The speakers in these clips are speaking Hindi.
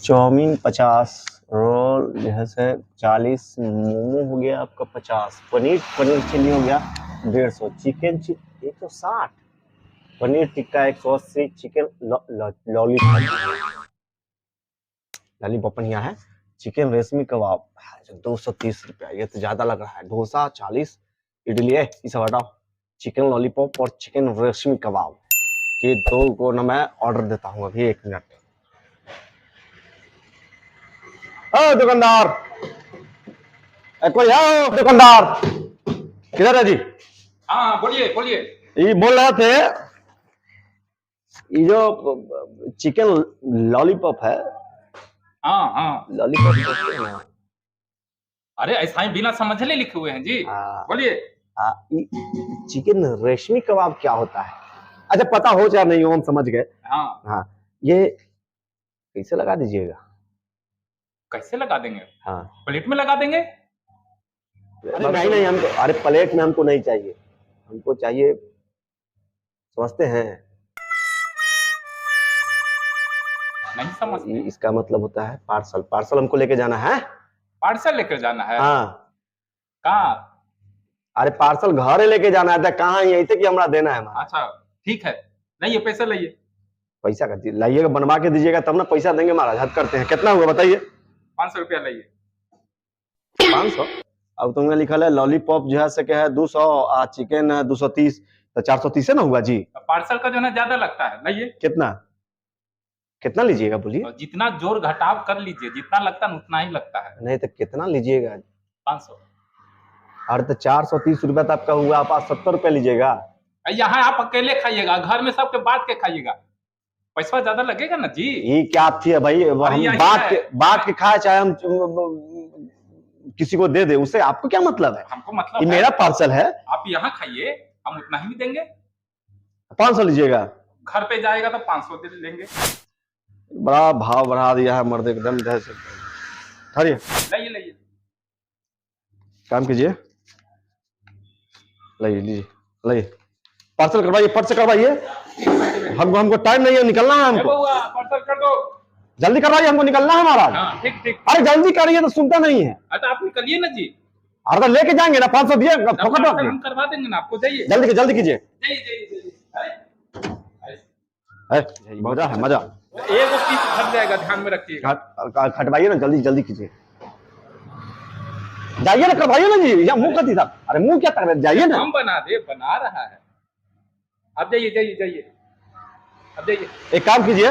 चाउमीन 50, रोल जैसे 40, मोमो हो गया आपका 50, पनीर चिल्ली हो गया 150, chicken 160, paneer tikka 180, chicken lollipop यहाँ है, चिकन रेशमी कबाब 230 रुपया, ये तो ज्यादा लग रहा है। डोसा 40, इडली है इसे हटाओ, चिकन लॉलीपॉप और चिकन रेशमी कबाब, ये दो को ना मैं ऑर्डर देता हूँ अभी, 1 मिनट। ओ दुकानदार, कोई है दुकानदार, किधर है जी? हाँ बोलिए बोलिए। ये बोल रहे थे, ये जो चिकन लॉलीपॉप है, हाँ हाँ, लॉलीपॉप अरे ऐसा ही बिना समझले लिखे हुए हैं जी। बोलिए। चिकन रेशमी कबाब क्या होता है? अच्छा पता हो चाहे नहीं हो, हम समझ गए। हाँ हाँ, ये कैसे लगा दीजिएगा? कैसे लगा देंगे? हाँ प्लेट में लगा देंगे। अरे नहीं हमको, अरे प्लेट में हमको नहीं चाहिए, हमको चाहिए, समझते हैं? नहीं समझते। इसका मतलब होता है पार्सल, पार्सल हमको लेके जाना है। पार्सल लेकर जाना है? हाँ। कहाँ? अरे पार्सल घरे लेके जाना है, कहाँ यही थे कि हमरा देना है। अच्छा ठीक है, नहीं ये पैसा लाइए। पैसा का लाइएगा, बनवा के दीजिएगा तब ना पैसा देंगे महाराज, हद करते हैं। कितना हुआ बताइए? 500 रुपया लाइए। 500? अब तुमने लिखा है लॉलीपॉप जो है से क्या है 200, चिकन है 230, तो 430 है ना हुआ जी। पार्सल का जो है ज्यादा लगता है, लाइए। कितना कितना लीजिएगा बोलिए? जितना जोड़ घटाव कर लीजिए, जितना लगता है उतना ही लगता है। नहीं तो कितना लीजिएगा? 500। अरे तो 430 रुपया तो आपका हुआ, आप 70 रुपया लीजिएगा। यहाँ आप अकेले खाइएगा, घर में सबके बांट के खाइएगा, पैसा ज्यादा लगेगा ना जी। ये क्या थी है भाई, हम बांट के खाए चाहे हम किसी को दे दे, उससे आपको क्या मतलब है? हमको मतलब ये मेरा पार्सल है, आप यहाँ खाइए, हम उतना ही देंगे। 500 लीजिएगा, घर पे जाएगा तो 500 दे लेंगे। बड़ा भाव बढ़ा दिया है मर्द एकदम। लाइए लाइए, काम कीजिए, लाइए लीजिए, लाइए पार्सल करवाइए, फट से करवाइए, हमको टाइम नहीं है, निकलना है हमको। पार्सल कर दो, जल्दी करवाइए, हमको निकलना है महाराज। हाँ, ठीक। अरे जल्दी करिए, तो सुनता नहीं है। अच्छा आप निकलिए ना जी। अरे तो लेके जाएंगे ना, 500 दिए फोकट में, हम करवा देंगे ना आपको। जाइए जल्दी कीजिए। मजा है, मजा। एक पीस फट जाएगा, ध्यान में रखिएगा। खटवाइए ना, जल्दी कीजिए, जाइए ना, करवाइए ना जी। या मुंह कती साहब, अरे मुंह क्या कर रहे, जाइए ना। हम बना रहा है। अब जाइए। अब जाइए, एक काम कीजिए,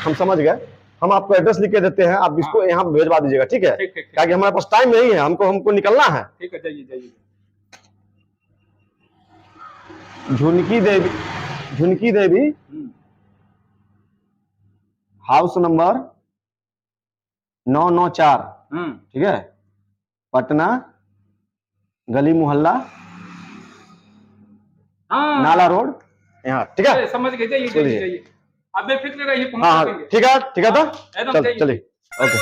हम समझ गए, हम आपको एड्रेस लिख के देते हैं, आप इसको यहाँ भेजवा दीजिएगा, ठीक है? क्या कि हमारे पास टाइम नहीं है, हमको निकलना है। ठीक है, जाइए। झुनकी देवी हाउस नंबर 994, ठीक है, पटना, गली मोहल्ला, नाला रोड, यहाँ, ठीक है? समझ गए, जाइए। अब बेफिक्र रहिए, हाँ ठीक है, तो चलिए, ओके।